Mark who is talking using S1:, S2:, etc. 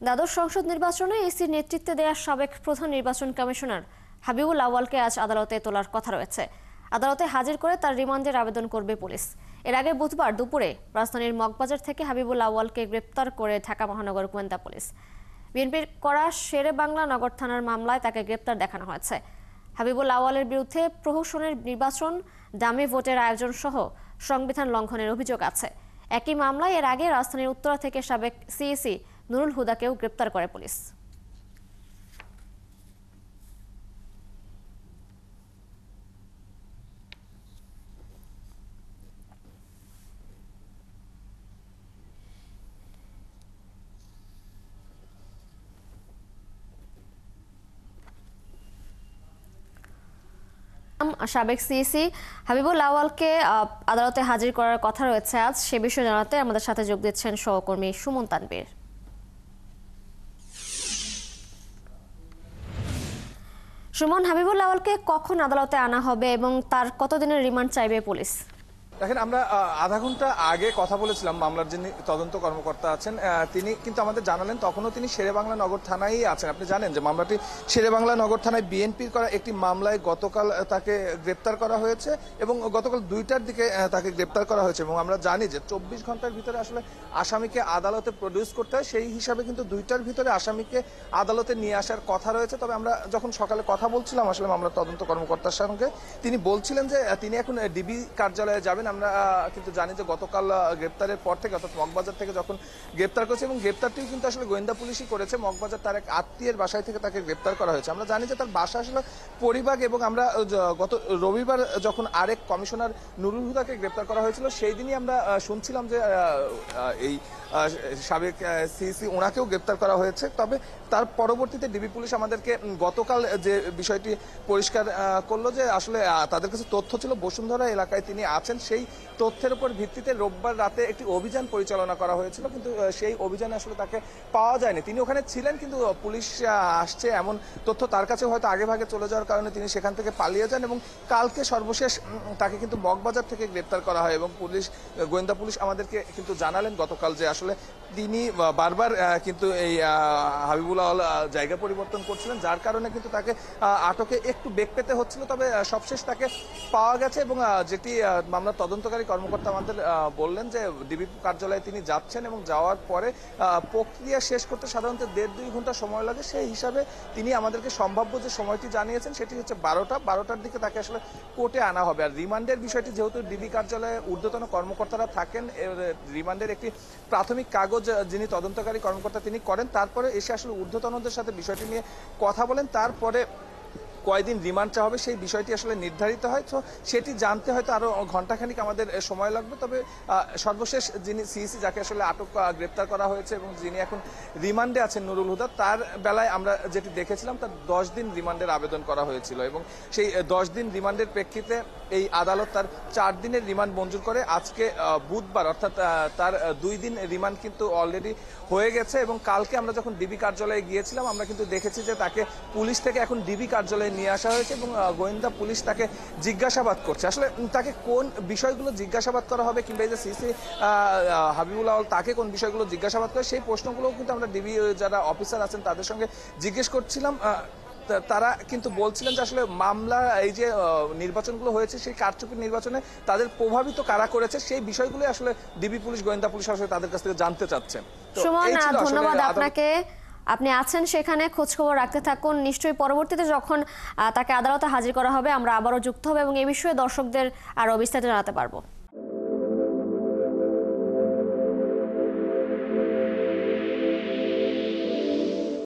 S1: দ্বাদশ সংসদ নির্বাচনে ইসির নেতৃত্বে দেয়া সাবেক প্রধান নির্বাচন কমিশনার হাবিবুল আউয়ালকে আজ আদালতে তোলার কথা রয়েছে। আদালতে হাজির করে তার রিমান্ডের আবেদন করবে পুলিশ। এর আগে বুধবার দুপুরে রাজধানীর মগবাজার থেকে হাবিবুল আউয়ালকে গ্রেপ্তার করে ঢাকা মহানগর গোয়েন্দা পুলিশ। বিএনপির করা শেরে বাংলা নগর থানার মামলায় তাকে গ্রেপ্তার দেখানো হয়েছে। হাবিবুল আউয়ালের বিরুদ্ধে প্রহসনের নির্বাচন, ডামি ভোটের আয়োজন সহ সংবিধান লঙ্ঘনের অভিযোগ আছে। একই মামলায় এর আগে রাজধানীর উত্তরা থেকে সাবেক সিইসি নুরুল হুদাকেও গ্রেপ্তার করে পুলিশ। সাবেক সিইসি হাবিবুল আউয়ালকে আদালতে হাজির করার কথা রয়েছে আজ। সে বিষয়ে জানাতে আমাদের সাথে যোগ দিচ্ছেন সহকর্মী সুমন তানবীর। সুমন, হাবিবুল আউয়ালকে কখন আদালতে আনা হবে এবং তার কতদিনের রিমান্ড চাইবে পুলিশ?
S2: দেখেন, আমরা আধা ঘন্টা আগে কথা বলেছিলাম মামলার যিনি তদন্ত কর্মকর্তা আছেন, তিনি কিন্তু আমাদের জানালেন তখনও তিনি শেরেবাংলা নগর থানায় আছেন। আপনি জানেন যে মামলাটি শেরেবাংলা নগর থানায় বিএনপির করা একটি মামলায় গতকাল তাকে গ্রেপ্তার করা হয়েছে এবং গতকাল 2টার দিকে তাকে গ্রেপ্তার করা হয়েছে। এবং আমরা জানি যে 24 ঘন্টার ভিতরে আসলে আসামিকে আদালতে প্রডিউস করতে হয়, সেই হিসাবে কিন্তু 2টার ভিতরে আসামিকে আদালতে নিয়ে আসার কথা রয়েছে। তবে আমরা যখন সকালে কথা বলছিলাম আসলে মামলার তদন্ত কর্মকর্তার সঙ্গে, তিনি বলছিলেন যে তিনি এখন ডিবি কার্যালয়ে যাবেন। আমরা কিন্তু জানি যে গতকাল গ্রেপ্তারের পর থেকে অর্থাৎ মগবাজার থেকে যখন গ্রেপ্তার করেছে এবং গ্রেপ্তারটিও কিন্তু আসলে গোয়েন্দা পুলিশই করেছে, মগবাজার তার এক আত্মীয়ের বাসায় থেকে তাকে গ্রেপ্তার করা হয়েছে। আমরা জানি যে তার বাসা আসলে পরিবাগ এবং আমরা গত রবিবার যখন আরেক কমিশনার নুরুল হুদাকে গ্রেপ্তার করা হয়েছিল সেই দিনই আমরা শুনছিলাম যে এই সাবেক সিইসি ওনাকেও গ্রেপ্তার করা হয়েছে। তবে তার পরবর্তীতে ডিবি পুলিশ আমাদেরকে গতকাল যে বিষয়টি পরিষ্কার করলো যে আসলে তাদের কাছে তথ্য ছিল বসুন্ধরা এলাকায় তিনি আছেন, সেই তথ্যের উপর ভিত্তিতে রোববার রাতে একটি অভিযান পরিচালনা করা হয়েছিল, কিন্তু সেই অভিযানে আসলে তাকে পাওয়া যায়নি। তিনি ওখানে ছিলেন কিন্তু পুলিশ আসছে এমন তথ্য তার কাছে হয়তো আগে ভাগে চলে যাওয়ার কারণে তিনি সেখান থেকে পালিয়ে যান এবং কালকে সর্বশেষ তাকে কিন্তু মগবাজার থেকে গ্রেপ্তার করা হয়। এবং গোয়েন্দা পুলিশ আমাদেরকে কিন্তু জানালেন গতকাল যে আসলে তিনি বারবার কিন্তু এই হাবিবুল আউয়াল জায়গা পরিবর্তন করছিলেন, যার কারণে কিন্তু তাকে আটকে একটু বেগ পেতে হচ্ছিল। তবে সবশেষ তাকে পাওয়া গেছে এবং যেটি মামলার তদন্তকারী কর্মকর্তা আমাদের বললেন যে ডিবি কার্যালয়ে তিনি যাচ্ছেন এবং যাওয়ার পরে প্রক্রিয়া শেষ করতে সাধারণত 1.5-2 ঘন্টা সময় লাগে। সেই হিসাবে তিনি আমাদেরকে সম্ভাব্য যে সময়টি জানিয়েছেন সেটি হচ্ছে 12টার দিকে তাকে আসলে কোর্টে আনা হবে। আর রিমান্ডের বিষয়টি যেহেতু ডিবি কার্যালয়ে ঊর্ধ্বতন কর্মকর্তারা থাকেন, রিমান্ডের একটি প্রাথমিক কাগজ যিনি তদন্তকারী কর্মকর্তা তিনি করেন, তারপরে এসে আসলে ঊর্ধ্বতনদের সাথে বিষয়টি নিয়ে কথা বলেন, তারপরে কয়দিন রিমান্ড চাওয়া হবে সেই বিষয়টি আসলে নির্ধারিত হয়। তো সেটি জানতে হয়তো আরো ঘন্টাখানিক আমাদের সময় লাগবে। তবে সর্বশেষ যিনি সিইসি যাকে আসলে গ্রেপ্তার করা হয়েছে এবং যিনি এখন রিমান্ডে আছেন নুরুল হুদা, তার বেলায় আমরা যেটি দেখেছিলাম তার 10 দিন রিমান্ডের আবেদন করা হয়েছিল এবং সেই 10 দিন রিমান্ডের প্রেক্ষিতে এই আদালত তার 4 দিনের রিমান্ড মঞ্জুর করে। আজকে বুধবার অর্থাৎ তার 2 দিন রিমান্ড কিন্তু অলরেডি হয়ে গেছে এবং কালকে আমরা যখন ডিবি কার্যালয়ে গিয়েছিলাম আমরা কিন্তু দেখেছি যে তাকে পুলিশ থেকে এখন ডিবি কার্যালয়ে নিয়ে আসা হয়েছে এবং গোয়েন্দা পুলিশ তাকে জিজ্ঞাসাবাদ করছে। আসলে তাকে কোন বিষয়গুলো জিজ্ঞাসাবাদ করা হবে কিংবা এই যে সিসি হাবিবুল আউয়াল তাকে কোন বিষয়গুলো জিজ্ঞাসাবাদ করে সেই প্রশ্নগুলো কিন্তু আমরা ডিবি যারা অফিসার আছেন তাদের সঙ্গে জিজ্ঞেস করছিলাম। তারা কিন্তু বলছিলেন যে আসলে মামলা এই যে নির্বাচনগুলো হয়েছে সেই কারচুপির নির্বাচনে তাদের প্রভাবিত কারা করেছে সেই বিষয়গুলো আসলে ডিবি পুলিশ গোয়েন্দা পুলিশ আসলে তাদের কাছ থেকে জানতে চাচ্ছেন।
S1: সুমন, ধন্যবাদ আপনাকে। আপনি আছেন সেখানে, খোঁজ খবর রাখতে থাকুন। নিশ্চয়ই পরবর্তীতে যখন তাকে আদালতে হাজির করা হবে আমরা আবারও যুক্ত হব এবং এই বিষয়ে দর্শকদের আরো বিস্তারিত জানাতে পারবো।